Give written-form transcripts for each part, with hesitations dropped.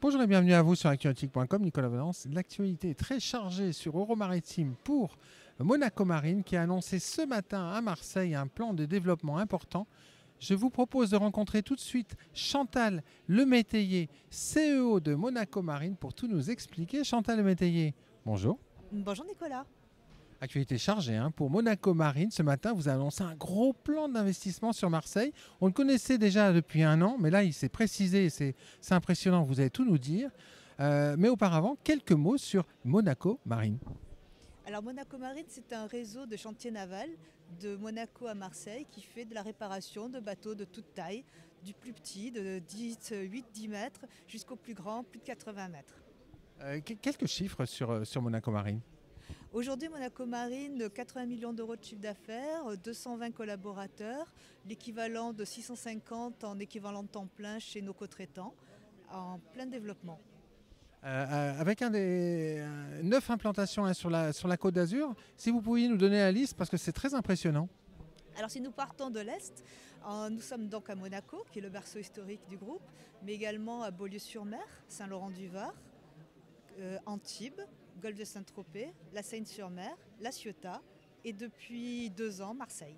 Bonjour et bienvenue à vous sur actu-nautique.com, Nicolas Valence. L'actualité est très chargée sur Euromaritime pour Monaco Marine qui a annoncé ce matin à Marseille un plan de développement important. Je vous propose de rencontrer tout de suite Chantal Lemétayer, CEO de Monaco Marine, pour tout nous expliquer. Chantal Lemétayer, bonjour. Bonjour Nicolas. Actualité chargée pour Monaco Marine. Ce matin, vous avez annoncé un gros plan d'investissement sur Marseille. On le connaissait déjà depuis un an, mais là, il s'est précisé et c'est impressionnant. Vous allez tout nous dire. Mais auparavant, quelques mots sur Monaco Marine. Alors Monaco Marine, c'est un réseau de chantiers navals de Monaco à Marseille qui fait de la réparation de bateaux de toute taille, du plus petit de 8-10 mètres jusqu'au plus grand, plus de 80 mètres. Quelques chiffres sur Monaco Marine. Aujourd'hui, Monaco Marine, 80 millions d'euros de chiffre d'affaires, 220 collaborateurs, l'équivalent de 650 en équivalent de temps plein chez nos co-traitants, en plein développement. Avec 9 implantations sur la Côte d'Azur, si vous pouviez nous donner la liste, parce que c'est très impressionnant. Alors si nous partons de l'Est, nous sommes donc à Monaco, qui est le berceau historique du groupe, mais également à Beaulieu-sur-Mer, Saint-Laurent-du-Var, Antibes, Golfe de Saint-Tropez, la Seine-sur-Mer, La Ciotat et depuis 2 ans, Marseille.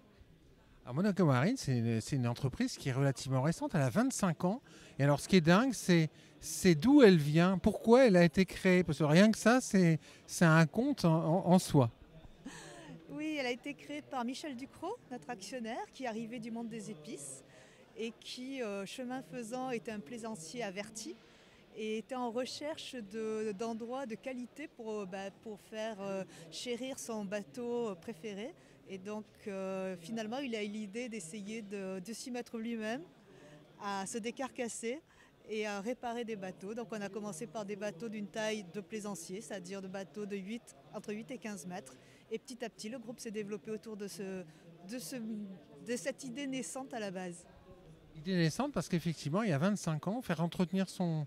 Alors Monaco Marine, c'est une entreprise qui est relativement récente, elle a 25 ans. Et alors ce qui est dingue, c'est d'où elle vient, pourquoi elle a été créée. Parce que rien que ça, c'est un conte en soi. Oui, elle a été créée par Michel Ducrot, notre actionnaire, qui arrivait du monde des épices et qui, chemin faisant, était un plaisancier averti et était en recherche d'endroits de qualité pour faire chérir son bateau préféré. Et donc finalement, il a eu l'idée d'essayer de s'y mettre lui-même, à se décarcasser et à réparer des bateaux. Donc on a commencé par des bateaux d'une taille de plaisancier, c'est-à-dire de bateaux entre 8 et 15 mètres. Et petit à petit, le groupe s'est développé autour de cette idée naissante à la base. Idée naissante parce qu'effectivement, il y a 25 ans, faire entretenir son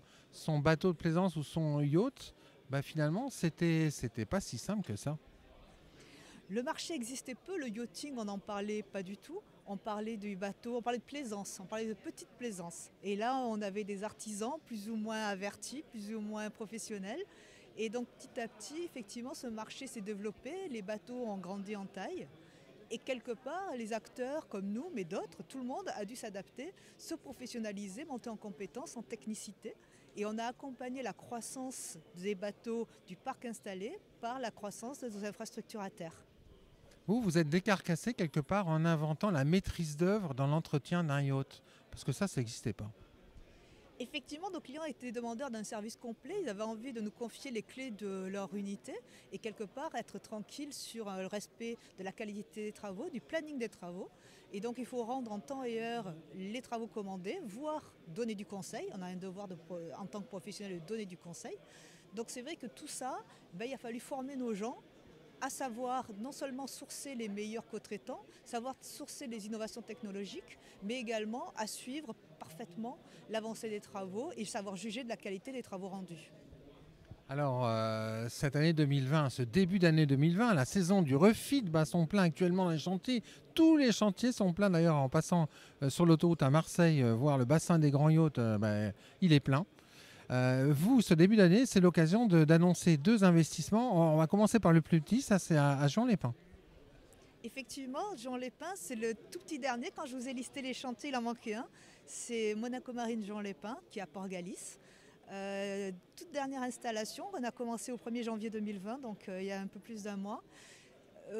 bateau de plaisance ou son yacht, finalement, c'était pas si simple que ça. Le marché existait peu, le yachting, on n'en parlait pas du tout. On parlait du bateau, on parlait de plaisance, on parlait de petite plaisance. Et là, on avait des artisans plus ou moins avertis, plus ou moins professionnels. Et donc petit à petit, effectivement, ce marché s'est développé, les bateaux ont grandi en taille. Et quelque part, les acteurs comme nous, mais d'autres, tout le monde a dû s'adapter, se professionnaliser, monter en compétences, en technicité. Et on a accompagné la croissance des bateaux du parc installé par la croissance de nos infrastructures à terre. Vous êtes décarcassé quelque part en inventant la maîtrise d'œuvre dans l'entretien d'un yacht. Parce que ça n'existait pas. Effectivement, nos clients étaient demandeurs d'un service complet. Ils avaient envie de nous confier les clés de leur unité et quelque part être tranquilles sur le respect de la qualité des travaux, du planning des travaux. Et donc il faut rendre en temps et heure les travaux commandés, voire donner du conseil. On a un devoir en tant que professionnel de donner du conseil. Donc c'est vrai que tout ça, il a fallu former nos gens à savoir non seulement sourcer les meilleurs co-traitants, savoir sourcer les innovations technologiques, mais également à suivre parfaitement l'avancée des travaux et savoir juger de la qualité des travaux rendus. Alors, cette année 2020, ce début d'année 2020, la saison du refit bat son plein actuellement dans les chantiers. Tous les chantiers sont pleins d'ailleurs en passant sur l'autoroute à Marseille, voir le bassin des grands yachts, il est plein. Vous, ce début d'année, c'est l'occasion d'annoncer 2 investissements. On va commencer par le plus petit, ça c'est à Juan-les-Pins. Effectivement, Juan-les-Pins, c'est le tout petit dernier. Quand je vous ai listé les chantiers, il en manquait un. C'est Monaco Marine Juan-les-Pins, qui est à Port-Galis. Toute dernière installation, on a commencé au 1er janvier 2020, donc il y a un peu plus d'un mois.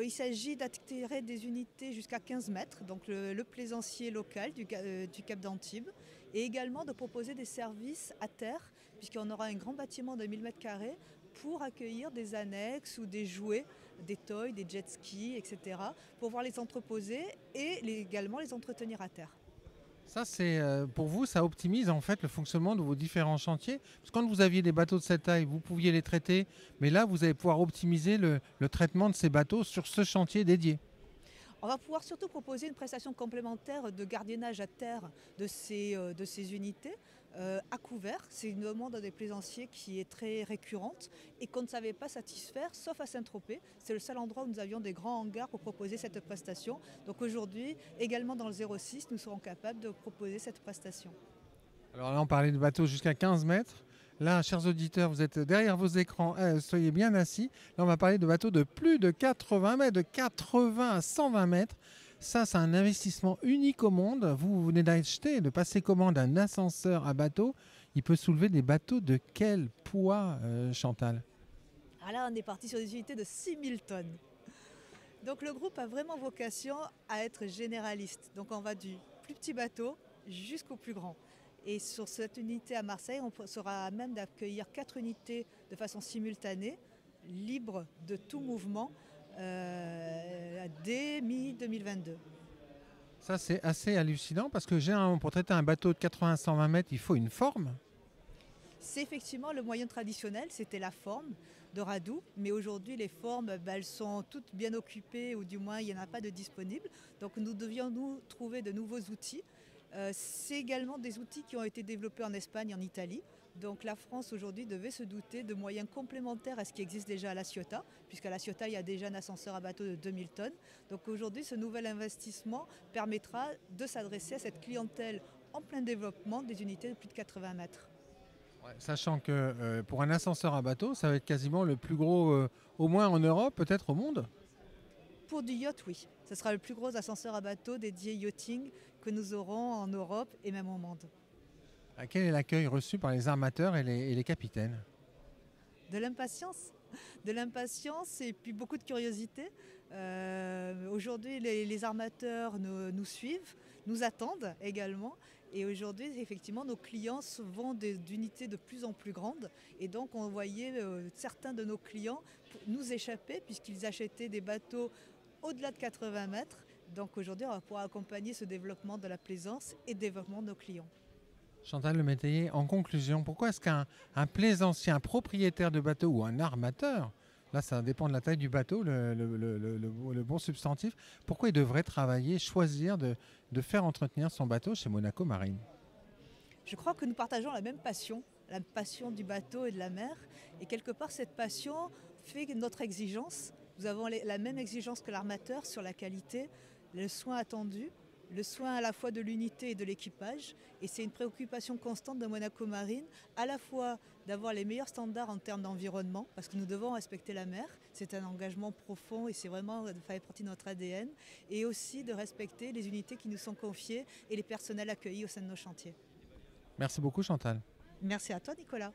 Il s'agit d'attirer des unités jusqu'à 15 mètres, donc le plaisancier local du Cap d'Antibes, et également de proposer des services à terre, puisqu'on aura un grand bâtiment de 1000 mètres carrés pour accueillir des annexes ou des jouets, des toys, des jet skis, etc., pour pouvoir les entreposer et également les entretenir à terre. Ça, c'est pour vous, ça optimise en fait le fonctionnement de vos différents chantiers. Parce que quand vous aviez des bateaux de cette taille, vous pouviez les traiter, mais là, vous allez pouvoir optimiser le traitement de ces bateaux sur ce chantier dédié. On va pouvoir surtout proposer une prestation complémentaire de gardiennage à terre de ces unités à couvert. C'est une demande des plaisanciers qui est très récurrente et qu'on ne savait pas satisfaire, sauf à Saint-Tropez. C'est le seul endroit où nous avions des grands hangars pour proposer cette prestation. Donc aujourd'hui, également dans le 06, nous serons capables de proposer cette prestation. Alors là, on parlait de bateaux jusqu'à 15 mètres. Là, chers auditeurs, vous êtes derrière vos écrans, soyez bien assis. Là, on va parler de bateaux de plus de 80 mètres, de 80 à 120 mètres. Ça, c'est un investissement unique au monde. Vous venez d'acheter, de passer commande d'un ascenseur à bateau. Il peut soulever des bateaux de quel poids, Chantal? Alors là, on est parti sur des unités de 6000 tonnes. Donc le groupe a vraiment vocation à être généraliste. Donc on va du plus petit bateau jusqu'au plus grand. Et sur cette unité à Marseille, on sera à même d'accueillir 4 unités de façon simultanée, libres de tout mouvement, dès mi-2022. Ça, c'est assez hallucinant parce que pour traiter un bateau de 80-120 mètres, il faut une forme. C'est effectivement le moyen traditionnel, c'était la forme de radoub, mais aujourd'hui les formes elles sont toutes bien occupées ou du moins il n'y en a pas de disponibles. Donc nous devions nous trouver de nouveaux outils. C'est également des outils qui ont été développés en Espagne et en Italie. Donc la France aujourd'hui devait se doter de moyens complémentaires à ce qui existe déjà à La Ciotat, puisqu'à La Ciotat il y a déjà un ascenseur à bateau de 2000 tonnes. Donc aujourd'hui ce nouvel investissement permettra de s'adresser à cette clientèle en plein développement des unités de plus de 80 mètres. Ouais, sachant que pour un ascenseur à bateau, ça va être quasiment le plus gros, au moins en Europe, peut-être au monde. Pour du yacht, oui. Ce sera le plus gros ascenseur à bateau dédié yachting que nous aurons en Europe et même au monde. Quel est l'accueil reçu par les armateurs et les capitaines? De l'impatience. De l'impatience et puis beaucoup de curiosité. Aujourd'hui, les armateurs nous suivent, nous attendent également. Et aujourd'hui, effectivement, nos clients vont d'unités de plus en plus grandes. Et donc, on voyait certains de nos clients nous échapper puisqu'ils achetaient des bateaux au-delà de 80 mètres. Donc aujourd'hui, on va pouvoir accompagner ce développement de la plaisance et le développement de nos clients. Chantal Lemétayer, en conclusion, pourquoi est-ce qu'un plaisancier, un propriétaire de bateau ou un armateur, là ça dépend de la taille du bateau, le bon substantif, pourquoi il devrait travailler, choisir de faire entretenir son bateau chez Monaco Marine? Je crois que nous partageons la passion du bateau et de la mer. Et quelque part, cette passion fait notre exigence. Nous avons la même exigence que l'armateur sur la qualité, le soin attendu, le soin à la fois de l'unité et de l'équipage. Et c'est une préoccupation constante de Monaco Marine, à la fois d'avoir les meilleurs standards en termes d'environnement, parce que nous devons respecter la mer. C'est un engagement profond et c'est vraiment fait partie de notre ADN. Et aussi de respecter les unités qui nous sont confiées et les personnels accueillis au sein de nos chantiers. Merci beaucoup Chantal. Merci à toi Nicolas.